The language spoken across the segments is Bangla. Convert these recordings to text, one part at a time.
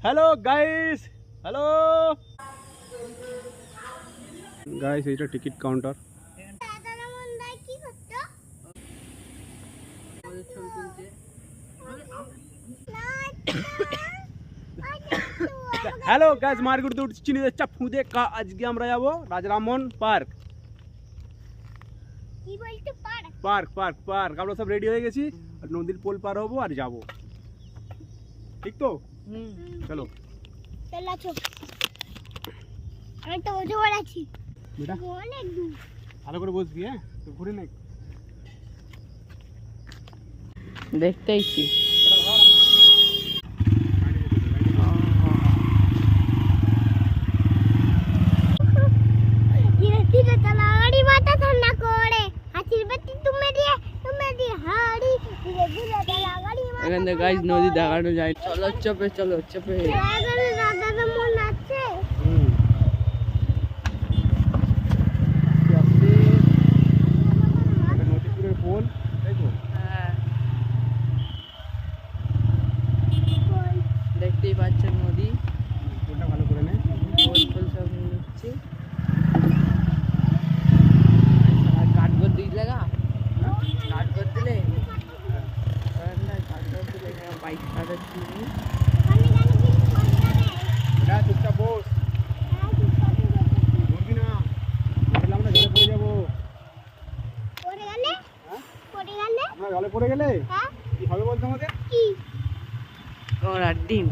হ্যালো গাইস, হ্যালো গাইস, এইটা ticket counter. Hello guys, market উঠছি চিনি যাচ্ছা ফুদে কা। আজকে আমরা যাবো রাজরামন পার্ক। কি বলতে পার্ক? পার্ক পার্ক পার্ক আমরা সব রেডি হয়ে গেছি, আর নদীর পোল পার হবো আর যাবো, ঠিক তো? চলো চলো। আমি তো ওজো বলাছি বেটা, অনেক দূর। ভালো করে বসবি, হ্যাঁ? তো ঘুরে নে। দেখতেইছি ধীরে ধীরে চলো, গাড়ি মাথা ঠান্ডা করে হাসির বাতি তুমি দিয়ে হাড়ি। ধীরে ধীরে চলো, গাড়ি মাথা এখান থেকে গাইস নদী দেখানো যায়। চলো চেপে, চলো চেপে। দাদা মন আছে। নদীপুরের পোল, তাই তো? হ্যাঁ, দেখতেই পাচ্ছেন নদী। পোলটা ভালো করে নে। পোল ফোল সব নিচ্ছে। কাট করে দিলে গা, কাট করে দিলে বাইক চালাচ্ছি। বেটা চুপচাপ বস, ঘুরবি না, তাহলে আমরা জলে পড়ে যাবো। আমরা জলে পড়ে গেলে কি হবে বলতো আমাদের? ওর ডিম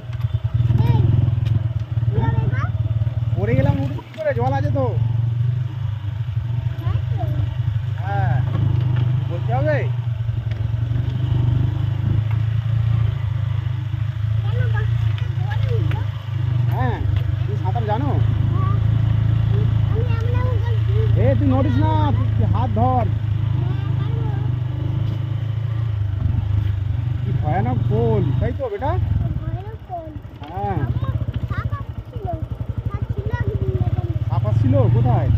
পড়ে গেলাম উঠবো কি করে? জল আছে তো। হ্যাঁ, বলতে হবে। হ্যাঁ, তুই সাঁতার জানো? তুই নড়িস না, তুই হাত ধর। কি ভয়ানক পোল, তাই তো বেটা? হ্যাঁ, সাপ আসছিল কোথায়?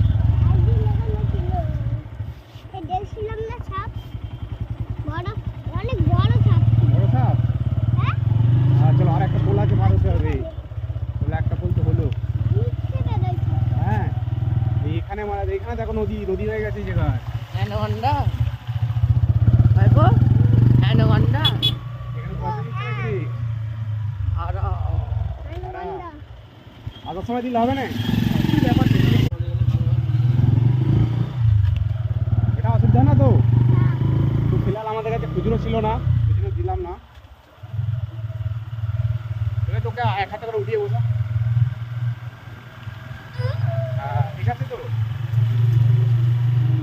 বড় সাপ? চলো, আর একটা পোল আছে, পার হতে হবে। তাহলে একটা পোল তো হলো। হ্যাঁ, এখানে এখানে দেখো নদী হয়ে গেছে এই জায়গায়। অ্যানাকন্ডা ভাইপো, অ্যানাকন্ডা। এখানে কত দিচ্ছে নাকি? আর আসার সময় দিলে হবে না? কি ব্যাপার, এটা অসুবিধা না তো? তো ফিলহাল আমাদের কাছে খুচরো ছিল না, খুচরো দিলাম না। তোকে 1 হাতে করে উঠিয়ে বসা। ঠিক আছে তো?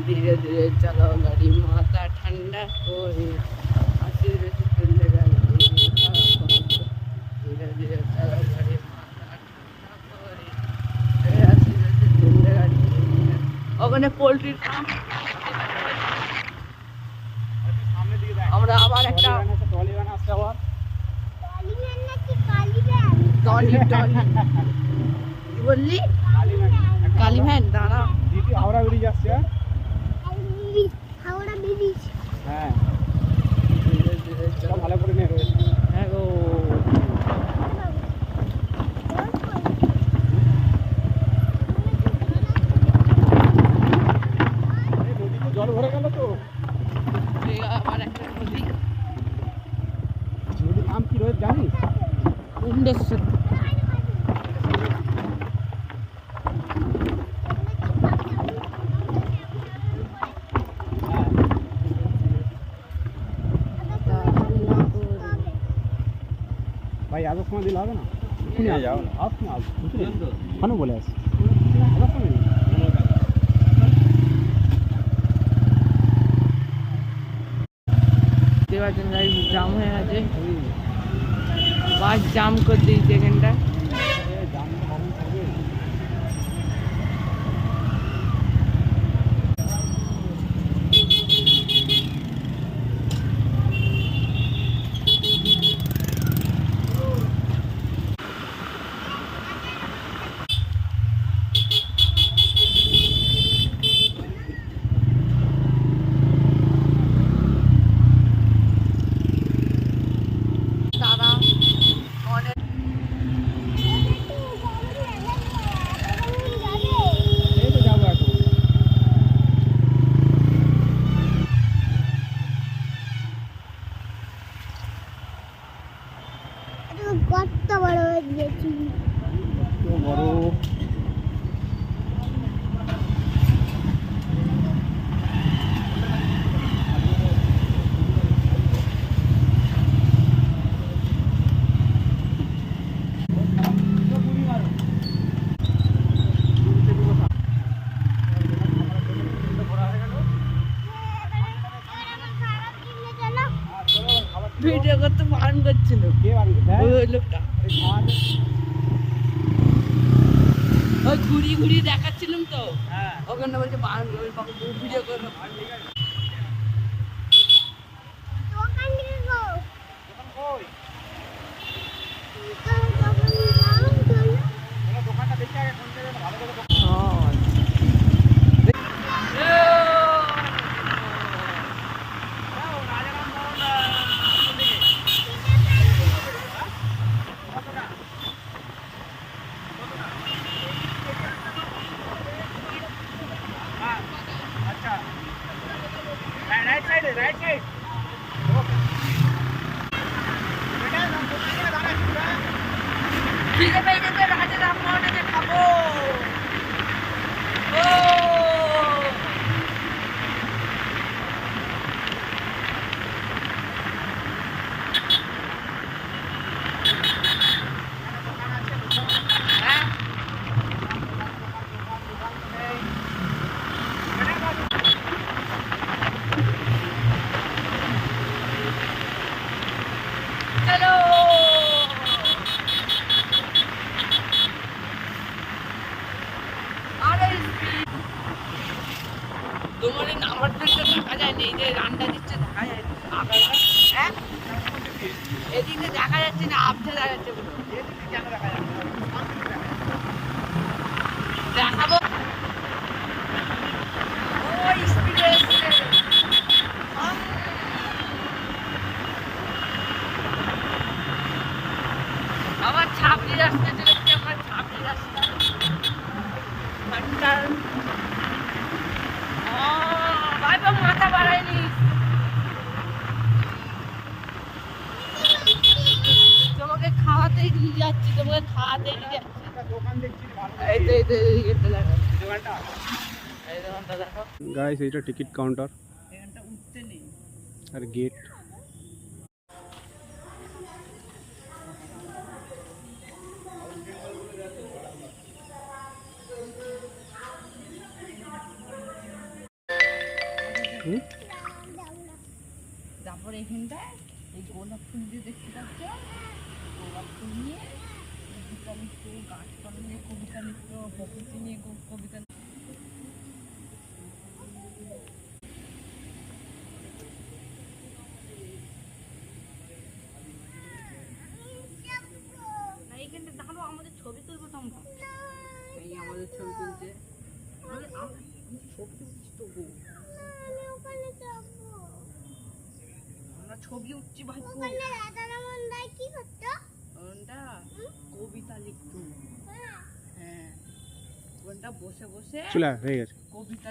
ধীরে ধীরে চলো, গাড়ি মাথা ঠান্ডা করে হাসির বেশি চললে গেল। ধীরে ধীরে চলো, গাড়ি মাথা ঠান্ডা করে হাসির বেশি চললে গাড়ি। ওখানে পোল্ট্রির ফার্ম। সামনের দিকে দেখ, আমরা আবার একটা ট্রলি ভ্যান আসছে আবার। টলি কি বললি? কালী ভ্যান। দাঁড়া, দিদি হাওড়া ব্রিজ আসছে। হাওড়া ব্রিজ। হ্যাঁ, ধীরে ধীরে চলো। ভালো করে নে। হ্যাঁ গো, নদীতে জল ভরে গেল তো। এই আবার একটা নদী। নদীর নাম কি রয়েছে জানিস? উন্ডেশ্বর। ভাই আসার সময় দিলে হবে না? শুনে যাও, আস না, কেন বলে আস আসার সময় নেই। দেখতে পাচ্ছেন গাড়ি জাম হয়ে গেছে, বাস জাম করে দিয়েছে এখানটা। কত বড় হয়ে গেছি। তো বড় ভিডিও করতে বারণ করছিল কে বানিয়েছে? হ্যাঁ? ওই লোকটা। এই খাওয়া দে- ওই ঘুরিয়ে ঘুরিয়ে দেখাচ্ছিলাম তো হ্যাঁ ওখানে বলছে বারণ ভিডিও করো। দোকান থেকে গো। দোকান কই? দোকান যাও চলো। ওরা দোকানটা দেখে আগে কোন জায়গায় ভালো করে দোকান। হ্যাঁ, ও রাজারাম মোহন, কোন দিকে? কতটা? কতটা? হ্যাঁ, আচ্ছা। রাইট সাইডে, রাইট সাইড। ওকে। বেটা, না কোথায় গেলে দাঁড়াচ্ছি তোরা? খিদে পেয়ে গেছে রাজা রামমোহনে যে খাবো। ও হ্যাঁ চলো। আরে তোমার এই নাম্বার প্লেটটা দেখা যায়নি, এই যে রান্না দিচ্ছে দেখা যায় না। হ্যাঁ এদিকে দেখা যাচ্ছে না, আবছা দেখা যাচ্ছে পুরো। কেন দেখা যাচ্ছে না? দেখাবো ওই স্পিডে এসছে। আবার ছাপড়ি রাস্তা চলেছে, আমার ছাপড়ি রাস্তা ঠান্ডা। ভাই বাবা মাথা বাড়ায়নি, তোমাকে খাওয়াতেই নিয়ে যাচ্ছি, তোমাকে খাওয়াতেই নিয়ে যাচ্ছি। একটা দোকান দেখছি ভালো। এই তো এই তো এই গেটটা দেখো, দোকানটা এই দোকানটা দেখো। গাইস, এইটা টিকিট কাউন্টার এখানটা উঠতে নেই। আর গেট। হুম? তারপর এখানটায় এই গোলাপ ফুল দিয়ে দেখতে পাচ্ছ, গোলাপ ফুল নিয়ে কবিতা লিখত, গাছপালা নিয়ে কবিতা লিখত, প্রকৃতি নিয়ে কবিতা লিখত। না এইখানটা দাঁড়ো, আমাদের ছবি তুলবো তো আমরা। এই আমাদের ছবি তুলছে, আমরা ছবি তুলছি তো গো। আমি ওখানে যাবো। আমরা ছবি উঠছি ভাই। ওখানে রাধারমণ দাই কি করতো? ওটা কবিতা লিখতো। হ্যাঁ। হ্যাঁ ওটা বসে বসে চলে আয়, হয়ে গেছে। কবিতা